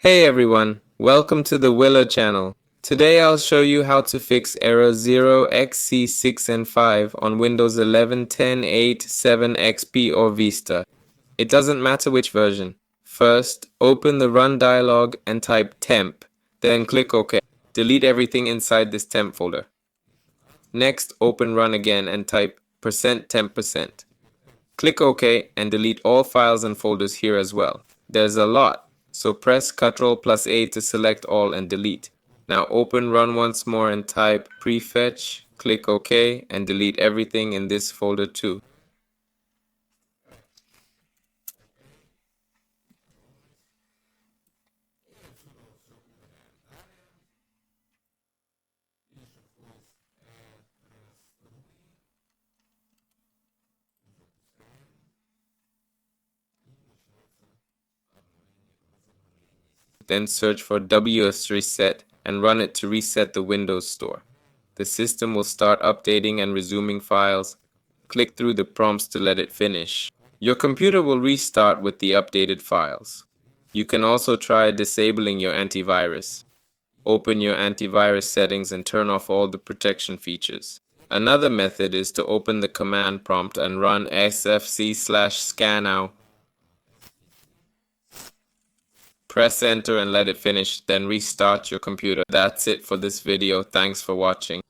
Hey everyone, welcome to the Willa channel. Today I'll show you how to fix error 0xc0000005 on Windows 11, 10, 8, 7, XP or Vista. It doesn't matter which version. First, open the Run dialog and type temp, then click OK. Delete everything inside this temp folder. Next, open Run again and type %temp%. Click OK and delete all files and folders here as well. There's a lot, so press Ctrl+A to select all and delete. Now open Run once more and type prefetch, click OK and delete everything in this folder too. Then search for WS Reset and run it to reset the Windows Store. The system will start updating and resuming files. Click through the prompts to let it finish. Your computer will restart with the updated files. You can also try disabling your antivirus. Open your antivirus settings and turn off all the protection features. Another method is to open the command prompt and run sfc/scanow. Press enter and let it finish, then restart your computer. That's it for this video. Thanks for watching.